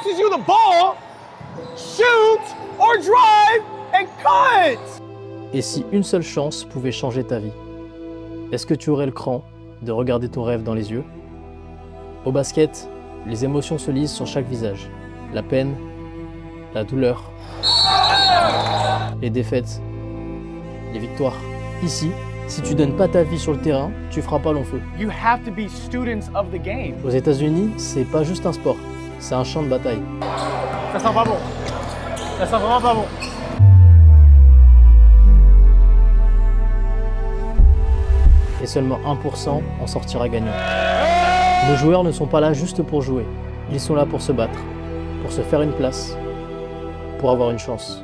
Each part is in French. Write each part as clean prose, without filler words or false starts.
passes you the ball, shoot or drive and cut. Et si une seule chance pouvait changer ta vie, est-ce que tu aurais le cran de regarder ton rêve dans les yeux? Au basket, les émotions se lisent sur chaque visage. La peine, la douleur, les défaites, les victoires. Ici, si tu donnes pas ta vie sur le terrain, tu feras pas long feu. You have to be students of the game. Aux États-Unis, c'est pas juste un sport, c'est un champ de bataille. Ça sent pas bon. Ça sent vraiment pas bon. Et seulement 1% en sortira gagnant. Nos joueurs ne sont pas là juste pour jouer. Ils sont là pour se battre, pour se faire une place, pour avoir une chance.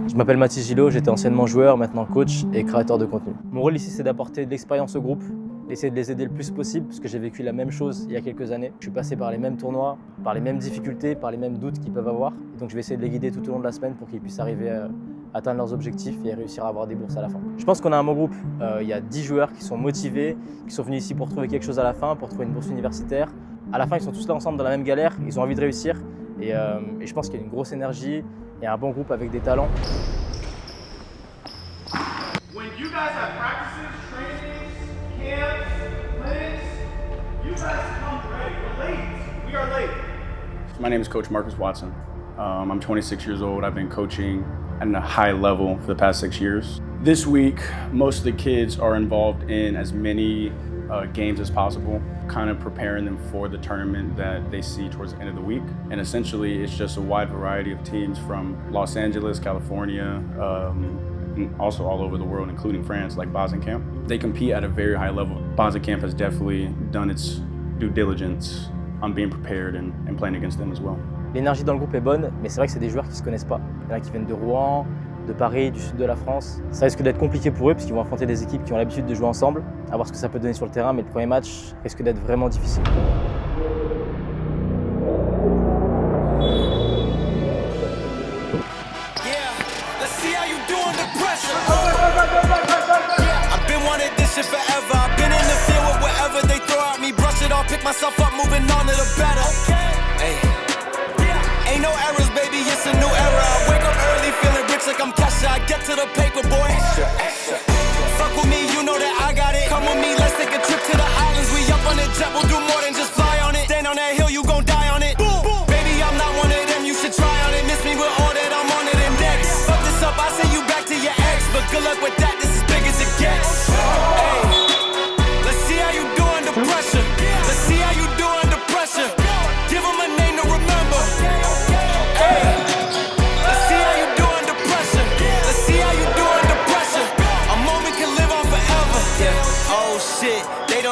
Je m'appelle Mathis Gillot, j'étais anciennement joueur, maintenant coach et créateur de contenu. Mon rôle ici, c'est d'apporter de l'expérience au groupe, d'essayer de les aider le plus possible, parce que j'ai vécu la même chose il y a quelques années. Je suis passé par les mêmes tournois, par les mêmes difficultés, par les mêmes doutes qu'ils peuvent avoir. Et donc je vais essayer de les guider tout au long de la semaine pour qu'ils puissent arriver à atteindre leurs objectifs et réussir à avoir des bourses à la fin. Je pense qu'on a un bon groupe. Il y a 10 joueurs qui sont motivés, qui sont venus ici pour trouver quelque chose à la fin, pour trouver une bourse universitaire. À la fin, ils sont tous là ensemble dans la même galère, ils ont envie de réussir. Et je pense qu'il y a une grosse énergie, il y a un bon groupe avec des talents. When you guys have practices, trainings, camps, clinics, you guys come ready. We're late. We are late. My name is Coach Marcus Watson. I'm 26 years old. I've been coaching at a high level for the past 6 years. This week, most of the kids are involved in as many games as possible, kind of preparing them for the tournament that they see towards the end of the week. And essentially, it's just a wide variety of teams from Los Angeles, California, and also all over the world, including France, like Bosenkamp. They compete at a very high level. Bosenkamp has definitely done its due diligence on being prepared and playing against them as well. L'énergie dans le groupe est bonne, mais c'est vrai que c'est des joueurs qui ne se connaissent pas. Il y en a qui viennent de Rouen, de Paris, du sud de la France. Ça risque d'être compliqué pour eux parce qu'ils vont affronter des équipes qui ont l'habitude de jouer ensemble, à voir ce que ça peut donner sur le terrain, mais le premier match risque d'être vraiment difficile. Ain't no errors, baby, it's a new era. I wake up early, feeling rich like I'm Kesha. I get to the paper, boy. Fuck with me, you know that I got it. Come with me, let's take a trip to the islands. We up on the jet, we'll do more than just fly on it. Stand on that hill, you gon' die on it. Baby, I'm not one of them, you should try on it. Miss me with all that, I'm on it and next. Fuck this up, I send you back to your ex. But good luck with that, this is big as it gets. Hey, let's see how you do under pressure. Let's see how you do under pressure. Give them a name to remember.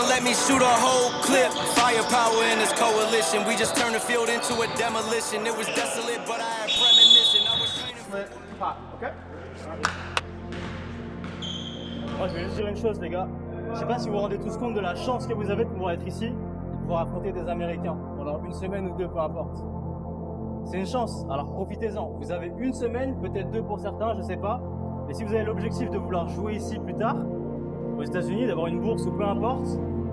Let me shoot a whole clip. Firepower in this coalition. We just turned the field into a demolition. It was desolate, but I had premonition. I was training for... Okay? Moi, je vais juste dire une chose, les gars. Je sais pas si vous vous rendez tous compte de la chance que vous avez de pouvoir être ici et de pouvoir affronter des Américains pendant une semaine ou deux, peu importe. C'est une chance, alors profitez-en. Vous avez une semaine, peut-être deux pour certains, je sais pas. Mais si vous avez l'objectif de vouloir jouer ici plus tard, aux États-Unis, d'avoir une bourse ou peu importe,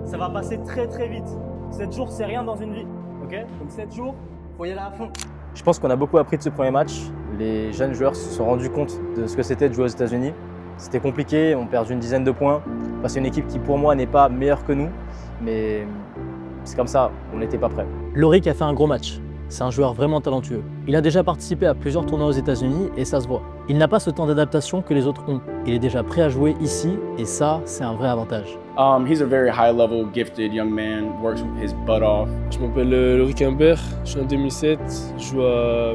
ça va passer très très vite. 7 jours, c'est rien dans une vie, ok? Donc 7 jours, faut y aller à fond. Je pense qu'on a beaucoup appris de ce premier match. Les jeunes joueurs se sont rendus compte de ce que c'était de jouer aux États-Unis. C'était compliqué, on perd une dizaine de points. Face à une équipe qui, pour moi, n'est pas meilleure que nous. Mais c'est comme ça, on n'était pas prêts. Lorik a fait un gros match. C'est un joueur vraiment talentueux. Il a déjà participé à plusieurs tournois aux États-Unis et ça se voit. Il n'a pas ce temps d'adaptation que les autres ont. Il est déjà prêt à jouer ici et ça, c'est un vrai avantage. He's a very high-level, gifted young man, works his butt off. Je m'appelle Lorik Humbert, je suis en 2007, je joue à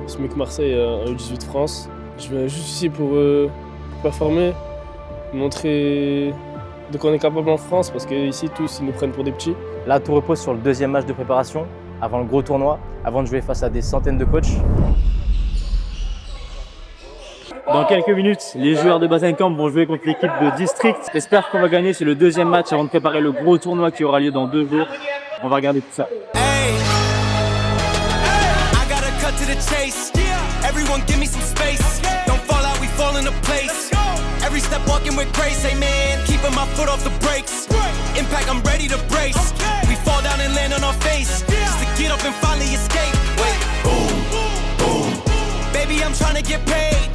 SMUC Marseille en U18 France. Je viens juste ici pour performer, montrer de quoi on est capable en France parce qu'ici tous ils nous prennent pour des petits. Là, tout repose sur le deuxième match de préparation, avant le gros tournoi, avant de jouer face à des centaines de coachs. Dans quelques minutes, les joueurs de Bosenkamp vont jouer contre l'équipe de District. J'espère qu'on va gagner, c'est le deuxième match avant de préparer le gros tournoi qui aura lieu dans 2 jours. On va regarder tout ça. Hey, I gotta cut to the chase. Everyone give me some space. Don't fall out, we fall into place. Every step walking with grace, hey man, keeping my foot off the brakes. Impact, I'm ready to brace. We fall down and land on our face just to get up and finally escape. Wait, boom, boom. Baby, I'm trying to get paid.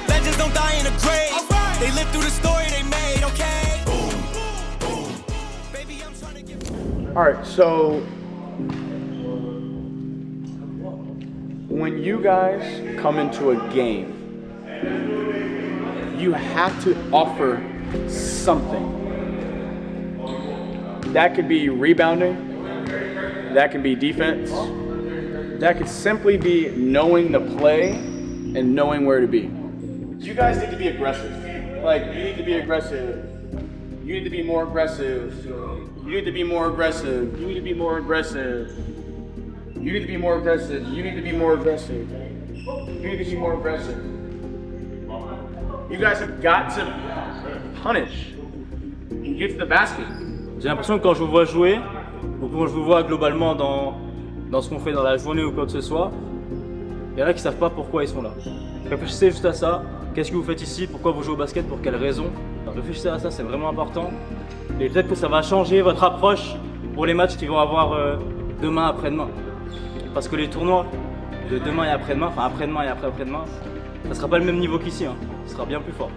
Legends don't die in a grave. They live through the story they made, okay? Boom, boom. Baby, I'm trying to get paid. All right, so when you guys come into a game, you have to offer something. That could be rebounding, that can be defense, that could simply be knowing the play and knowing where to be. You guys need to be aggressive. Like, you need to be aggressive. You need to be more aggressive. You need to be more aggressive. You need to be more aggressive. You need to be more aggressive. You need to be more aggressive. You need to be more aggressive. You guys have got to punish. Get to the basket. J'ai l'impression que quand je vous vois jouer, ou quand je vous vois globalement dans ce qu'on fait dans la journée ou quoi que ce soit, il y en a qui savent pas pourquoi ils sont là. Réfléchissez juste à ça. Qu'est-ce que vous faites ici? Pourquoi vous jouez au basket? Pour quelles raisons? Réfléchissez à ça, c'est vraiment important. Et peut-être que ça va changer votre approche pour les matchs qui vont avoir demain, après-demain. Parce que les tournois de demain et après-demain, enfin après-demain et après-demain, ça sera pas le même niveau qu'ici, hein. Ce sera bien plus fort.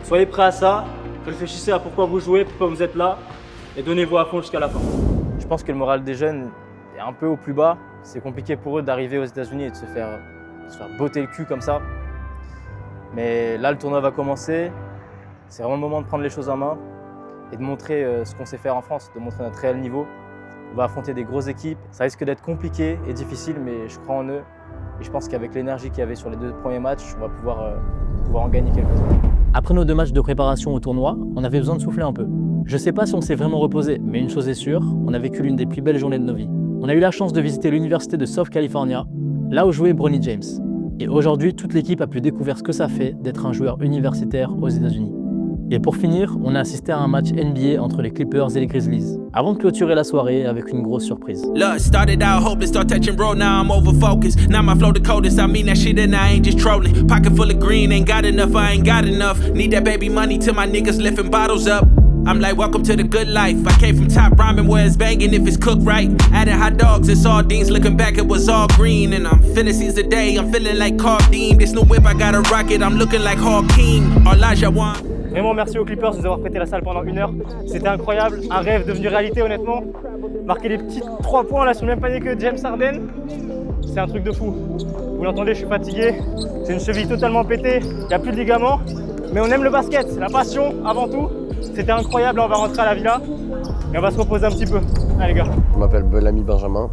Soyez prêts à ça, réfléchissez à pourquoi vous jouez, pourquoi vous êtes là, et donnez-vous à fond jusqu'à la fin. Je pense que le moral des jeunes est un peu au plus bas. C'est compliqué pour eux d'arriver aux États-Unis et de se faire botter le cul comme ça. Mais là, le tournoi va commencer. C'est vraiment le moment de prendre les choses en main et de montrer ce qu'on sait faire en France, de montrer notre réel niveau. On va affronter des grosses équipes. Ça risque d'être compliqué et difficile, mais je crois en eux. Et je pense qu'avec l'énergie qu'il y avait sur les 2 premiers matchs, on va pouvoir en gagner quelques-uns. Après nos 2 matchs de préparation au tournoi, on avait besoin de souffler un peu. Je sais pas si on s'est vraiment reposé, mais une chose est sûre, on a vécu l'une des plus belles journées de nos vies. On a eu la chance de visiter l'université de South California, là où jouait Bronny James. Et aujourd'hui, toute l'équipe a pu découvrir ce que ça fait d'être un joueur universitaire aux États-Unis. Et pour finir, on a assisté à un match NBA entre les Clippers et les Grizzlies, avant de clôturer la soirée avec une grosse surprise. Look, started out hopeless, start touching bro, now I'm over focused. Now my flow the coldest, I mean that shit and I ain't just trolling. Pocket full of green, ain't got enough, I ain't got enough. Need that baby money till my niggas lifting bottles up. I'm like, welcome to the good life. I came from top ramen where it's banging if it's cooked right. Added hot dogs and sardines, looking back it was all green. And I'm finna seize the day, I'm feeling like Cardeem. This new whip, I got a rocket, I'm looking like Hakeem. Elijah Wan. Vraiment merci aux Clippers de nous avoir prêté la salle pendant 1 heure. C'était incroyable, un rêve devenu réalité honnêtement. Marquer des petits 3 points là sur le même panier que James Harden, c'est un truc de fou. Vous l'entendez, je suis fatigué, c'est une cheville totalement pétée, il n'y a plus de ligaments. Mais on aime le basket, c'est la passion avant tout. C'était incroyable, on va rentrer à la villa et on va se reposer un petit peu. Allez les gars. Je m'appelle Belami Benjamin,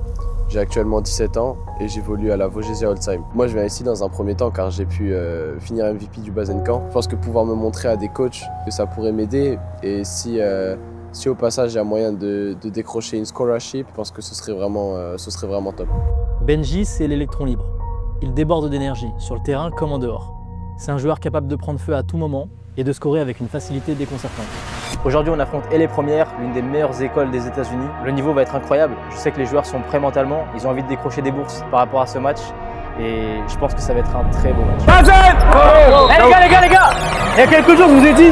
j'ai actuellement 17 ans et j'évolue à la Vogesia Holzheim. Moi je viens ici dans un premier temps car j'ai pu finir MVP du Bazenkamp. Je pense que pouvoir me montrer à des coachs que ça pourrait m'aider et si au passage il y a moyen de décrocher une scholarship, je pense que ce serait vraiment top. Benji, c'est l'électron libre. Il déborde d'énergie, sur le terrain comme en dehors. C'est un joueur capable de prendre feu à tout moment et de scorer avec une facilité déconcertante. Aujourd'hui, on affronte les premières, l'une des meilleures écoles des États-Unis. Le niveau va être incroyable. Je sais que les joueurs sont prêts mentalement. Ils ont envie de décrocher des bourses par rapport à ce match. Et je pense que ça va être un très beau match. Les gars, il y a quelques jours, je vous ai dit,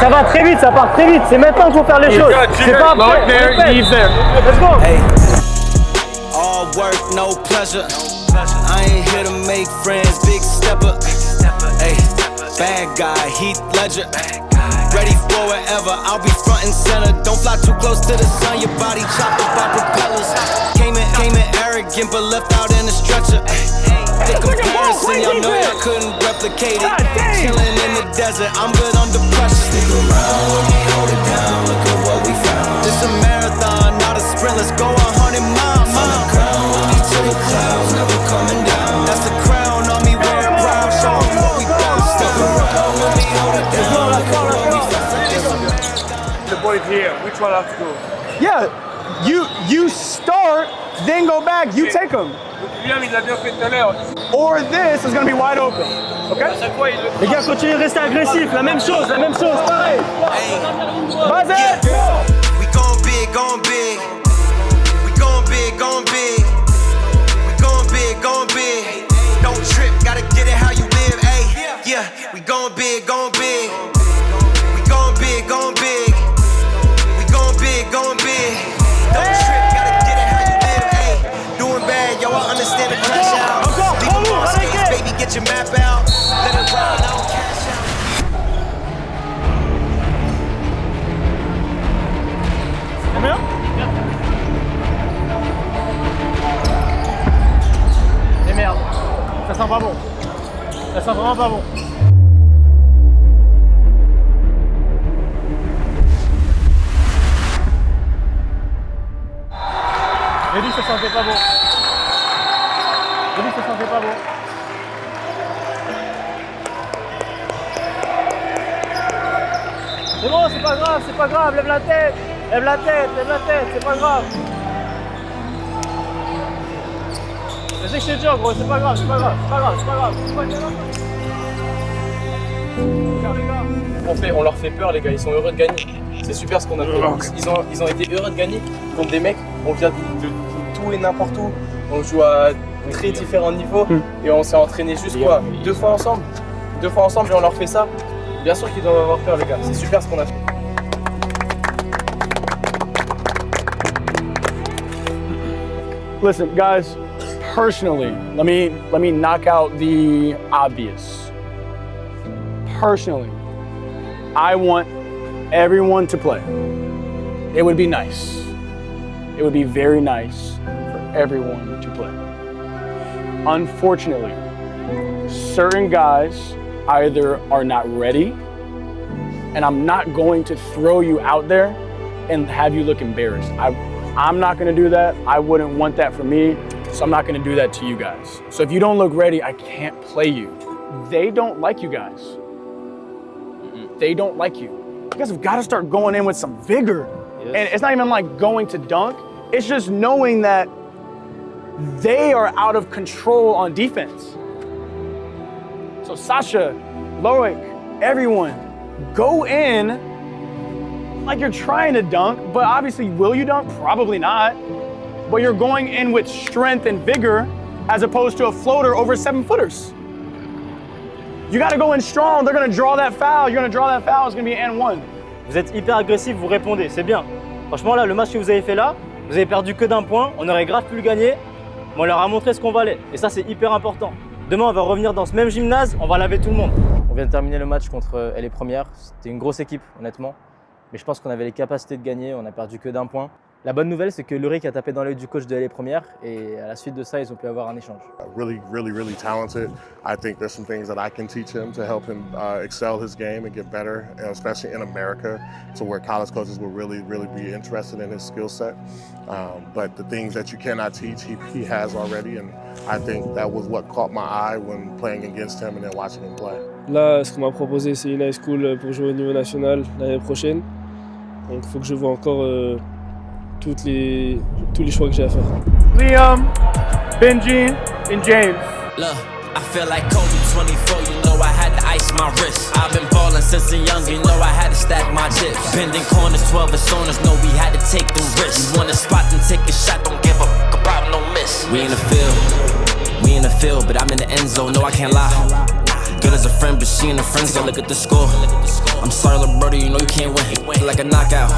ça va très vite, ça part très vite. C'est maintenant qu'il faut faire les choses. C'est pas après. Let's go. Hey, all work, no pleasure. I ain't here to make friends, big stepper. Hey, bad guy, Heath Ledger. Ready for wherever, I'll be front and center. Don't fly too close to the sun, your body chopped up by propellers. Came in arrogant, but left out in a stretcher. The comparison, y'all know I couldn't replicate it. Chilling in the desert, I'm good under pressure. Stick around, let me hold it down, look at what we found. This a marathon, not a sprint, let's go 100 miles. From the crown, with me to the clouds, never coming down. That's the crown on me, wearing brown, show me what we done. Stick around, let me hold it down, look at what we found. The boys here, which one have to go? Yeah, you start, then go back, you take them. Or this is gonna be wide open. Okay? Les gars, continuez de rester agressifs. La même chose, pareil. Vas-y! We gon' big, gon' big. We gon' big, gon' big. We gon' big, gon' big. Don't trip, gotta get it how you live, ayy. Yeah, we gon' big, gon' big. We gon' big, gon' big. We gon' big, gon' big. Don't trip, gotta get it how you live. pas bon. Ça sent vraiment pas bon. J'ai dit que ça sentait pas bon. J'ai dit que ça sentait pas bon. C'est bon, c'est pas grave, lève la tête, c'est pas grave. Je sais que c'est dur, gros, c'est pas grave. On leur fait peur, les gars, ils sont heureux de gagner. C'est super ce qu'on a fait. Ils ont été heureux de gagner contre des mecs, on vient de tout et n'importe où. On joue à très différents niveaux et on s'est entraîné juste quoi, 2 fois ensemble et on leur fait ça. Bien sûr qu'ils doivent avoir peur, les gars, c'est super ce qu'on a fait. Listen, guys, personally, let me knock out the obvious. Personally, I want everyone to play. It would be nice. It would be very nice for everyone to play. Unfortunately, certain guys either are not ready, and I'm not going to throw you out there and have you look embarrassed. I'm not gonna do that. I wouldn't want that for me, so I'm not gonna do that to you guys. So if you don't look ready, I can't play you. They don't like you guys. They don't like you. You guys have gotta start going in with some vigor. Yes. And it's not even like going to dunk, it's just knowing that they are out of control on defense. So Sasha, Loic, everyone, go in like you're trying to dunk, but obviously, will you dunk? Probably not. But you're going in with strength and vigor as opposed to a floater over 7-footers. You gotta go in strong, they're gonna draw that foul, you're gonna draw that foul, it's gonna be an and one. Vous êtes hyper agressif, vous répondez, c'est bien. Franchement là, le match que vous avez fait là, vous avez perdu que d'un point, on aurait grave pu le gagner, mais on leur a montré ce qu'on valait. Et ça c'est hyper important. Demain on va revenir dans ce même gymnase, on va laver tout le monde. On vient de terminer le match contre LA Première, c'était une grosse équipe honnêtement. Mais je pense qu'on avait les capacités de gagner, on a perdu que d'un point. La bonne nouvelle, c'est que Loic a tapé dans l'œil du coach de LA Première et à la suite de ça, ils ont pu avoir un échange. Really talented. I think there's some things that I can teach him to help him excel his game and get better, especially in America, to where college coaches will really be interested in his skill set. But the things that you cannot teach, he has already, and I think that was what caught my eye when playing against him and then watching him play. Là, ce qu'on m'a proposé, c'est une high school pour jouer au niveau national l'année prochaine. Donc il faut que je vois encore tous les choix que j'ai à faire. Liam, Benji, and James. Look, I feel like Kobe 24, you know I had to ice my wrist. I've been ballin' since a young, you know I had to stack my chips. Bending corners, 12 personas, know we had to take the risks. You want a spot and take a shot, don't give a fuck about no miss. We in the field, but I'm in the end zone, no I can't lie. Good as a friend, but she and her friends gon' look at the score. I'm sorry, little brother, you know you can't win. Like a knockout.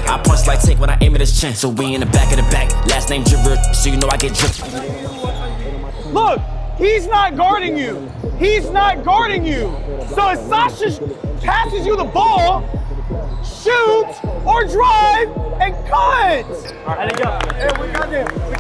I punch like take when I aim at his chin. So we in the back of the back. Last name Dripper, so you know I get dripped. Look, he's not guarding you. He's not guarding you. So if Sasha passes you the ball, shoot or drive and cut. All right, les gars. Hey, we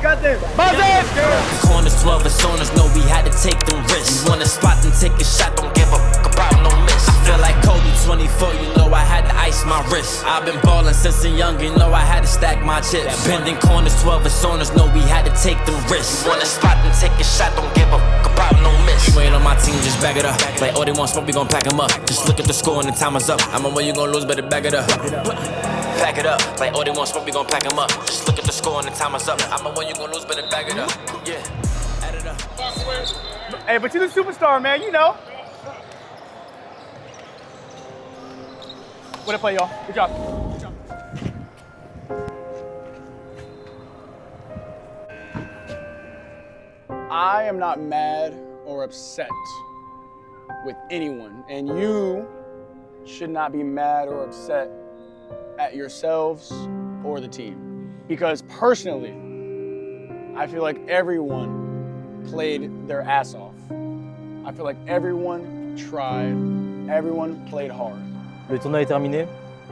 got them. Buzz it. The corners, 12 personas, know we had to take the risks. You want a spot and take a shot, don't give a fuck about no miss. I feel like Kobe 24, you know I had to ice my wrist. I've been ballin' since a young, you know I had to stack my chips. Bending corners, 12 personas, know we had to take the risks. You want a spot and take a shot, don't give a fuck about no miss. You ain't on my team, just back it up. Like, oh, they want smoke, we gon' pack them up. Just look at the score and the time is up. I'm on where you gon' lose, better back it up. Back it up. Like, oh, they want smoke, we gon' pack them up. Just look at the score and the time is up. I'm on where you gon' lose, better back it up. Yeah. Add it up. Hey, but you're the superstar, man, you know. What a play, y'all. Good job. I am not mad or upset with anyone, and you should not be mad or upset at yourselves or the team. Because personally, I feel like everyone played their ass off. I feel like everyone tried, everyone played hard. Le tournoi est terminé.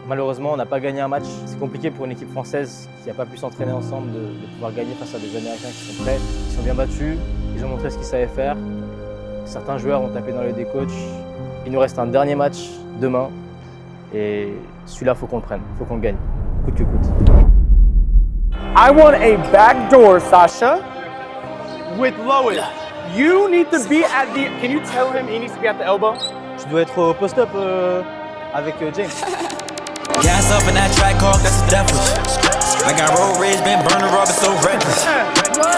Malheureusement, on n'a pas gagné un match. C'est compliqué pour une équipe française qui n'a pas pu s'entraîner ensemble de pouvoir gagner face à des Américains qui sont prêts, qui sont bien battus. Ils ont montré ce qu'ils savaient faire. Certains joueurs ont tapé dans les des coachs. Il nous reste un dernier match demain. Et celui-là, faut qu'on le prenne, faut qu'on le gagne, coûte que coûte. I want a backdoor, Sasha, with Lois. You need to be at the. Can you tell him he needs to be at the elbow? Tu dois être au post-up avec James. Gas up in that track hawk, that's a devil. I got road rage, been burning rubber, so reckless.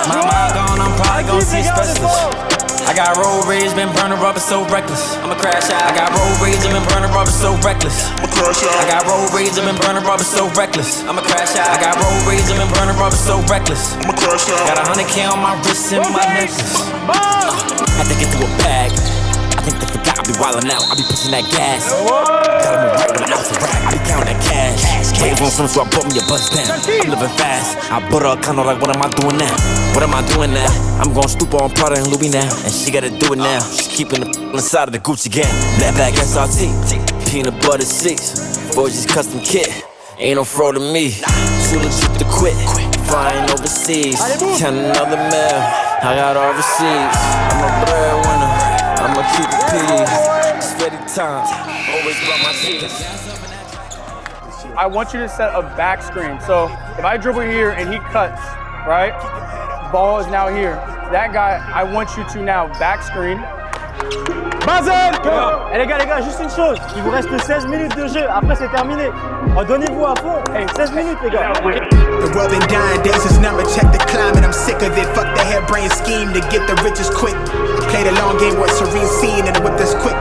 My mind gone, I'm probably gonna see a specialist. I got road rage, been burning rubber, so reckless. I'ma crash out. I got road rage, I've been burning rubber, so reckless. I'ma crash out. I got road rage, I've been burning rubber, so reckless. I'ma crash out. I got road rage, I've been burning rubber, so reckless. I'ma crash out. Got 100K on my wrist and my necklace. I think it through a bag. I think they forgot I be wildin' out. I be pushing that gas. Gotta move right when I'm out the rack. I be counting that cash. Waiting on some, so I bought me a bus down. I'm living fast. I bought her a condo like, what am I doing now? What am I doing now? I'm gon' stoop on Prada and Louis now. And she gotta do it now. She's keeping the inside of the Gucci gang. That bag SRT. Peanut butter 6. 4G's custom kit. Ain't no fraud to me. Too legit to quit. Flying overseas. Count another meal. I got all receipts. I'm a breadwinner. I'ma keep it peace. Steady time. Always about my cheese. I want you to set a back screen. So if I dribble here and he cuts, right? Ball is now here. That guy, I want you to now back screen. Buzzer! Et les gars, juste une chose. Il vous reste 16 minutes de jeu. Après, c'est terminé. Donnez-vous à fond. Hey, 16 minutes, les gars. The world been dying, days is numbered, check the climate, I'm sick of it. Fuck the harebrained scheme to get the riches quick. Play the long game, what serene scene, and whip this quick.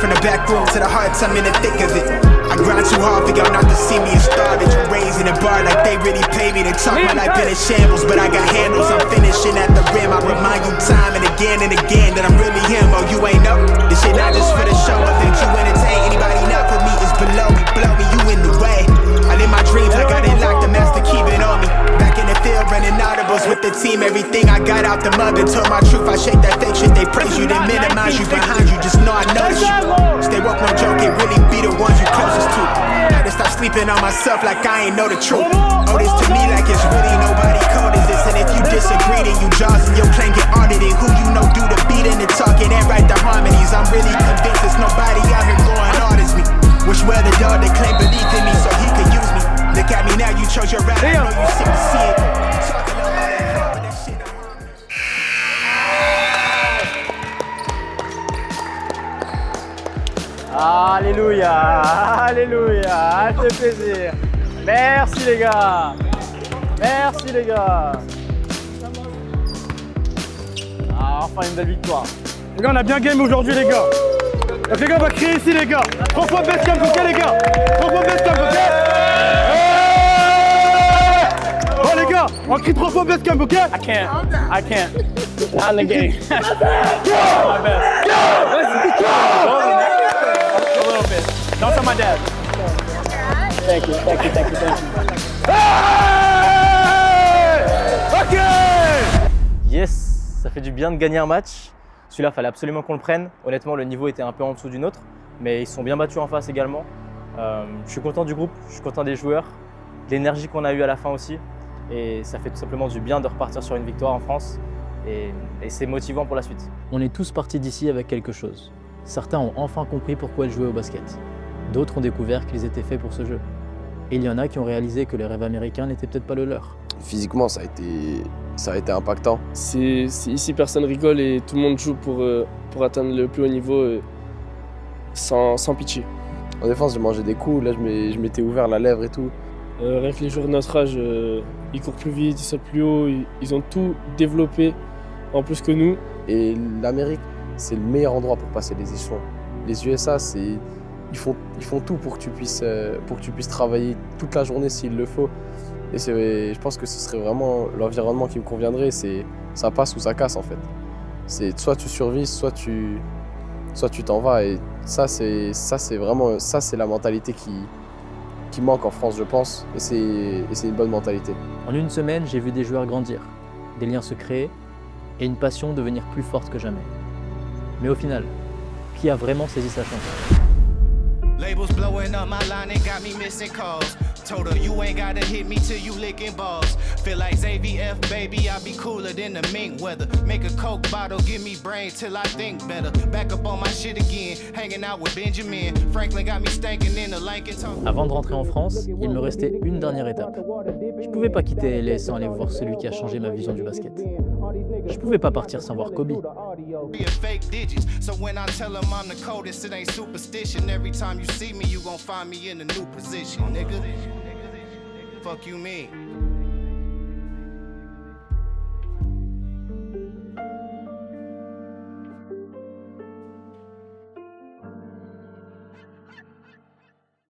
From the back room to the hearts, I'm in the thick of it. I grind too hard for y'all not to see me a star. That you raising a bar like they really pay me. They talk my life been in shambles, but I got handles. I'm finishing at the rim. I remind you time and again that I'm really him. Oh, you ain't know. This shit not just for the show, but that you entertain. Anybody not for me is below me, blow me, you in the way. I live my dreams, I got it locked, the master keep it on me. Back in the field, running audibles with the team. Everything I got out the mug and told my truth. I shake that fake shit, they praise you, they minimize you behind you. Just know I notice you. Stay woke, no joke, it really be the ones you closest to. Had to stop sleeping on myself like I ain't know the truth. Oh, this to me like it's really nobody code is this. And if you disagree, then you jaws and your claim get audited. Who you know do the beating and talking and write the harmonies. I'm really convinced there's nobody out here going hard as me. Wish well the dog that claim belief in me so he could use me. Look at me now, you chose your route. I know you seem to see it. Talking all that, but that shit don't harm me. Alléluia, alléluia, ça fait plaisir. Merci les gars. Merci les gars. Enfin une belle victoire. Les gars, on a bien game aujourd'hui, les gars. Donc les gars, on va crier ici, les gars. 3 fois best camp, ok, les gars. 3 fois best camp, ok. Bon, les gars, on crie 3 fois best camp, ok. I can't. Not in the game. My best. A little bit. Don't tell my dad. Thank you. Ok. Yes, ça fait du bien de gagner un match. Celui-là, fallait absolument qu'on le prenne. Honnêtement, le niveau était un peu en dessous du nôtre, mais ils se sont bien battus en face également. Je suis content du groupe, je suis content des joueurs, de l'énergie qu'on a eue à la fin aussi. Et ça fait tout simplement du bien de repartir sur une victoire en France. Et c'est motivant pour la suite. On est tous partis d'ici avec quelque chose. Certains ont enfin compris pourquoi ils jouaient au basket. D'autres ont découvert qu'ils étaient faits pour ce jeu. Et il y en a qui ont réalisé que les rêves américains n'étaient peut-être pas le leur. Physiquement, ça a été impactant. C'est ici, personne rigole et tout le monde joue pour atteindre le plus haut niveau sans pitié. En défense, j'ai mangé des coups, là je m'étais ouvert la lèvre et tout. Rien que les joueurs de notre âge, ils courent plus vite, ils sautent plus haut, ils ont tout développé en plus que nous. Et l'Amérique, c'est le meilleur endroit pour passer les échelons. Les USA, ils font tout pour que tu puisses travailler toute la journée s'il le faut. Et je pense que ce serait vraiment l'environnement qui me conviendrait. Ça passe ou ça casse en fait. C'est soit tu survis, soit tu t'en vas. Et ça c'est la mentalité qui manque en France, je pense. Et c'est une bonne mentalité. En une semaine, j'ai vu des joueurs grandir, des liens se créer et une passion devenir plus forte que jamais. Mais au final, qui a vraiment saisi sa chance ? Labels blowing up my line and got me missing calls. Told her you ain't gotta hit me till you licking balls. Feel like ZVF, baby, I be cooler than the mink weather. Make a Coke bottle, give me brain till I think better. Back up on my shit again, hanging out with Benjamin. Franklin got me stankin' in the Lincoln Talk. Avant de rentrer en France, il me restait une dernière étape. Je pouvais pas quitter LA sans aller voir celui qui a changé ma vision du basket. Je pouvais pas partir sans voir Kobe. Fake digits. So when I tell them I'm the coldest, it ain't superstition. Every time you see me, you gon' find me in a new position, nigga. Fuck you mean?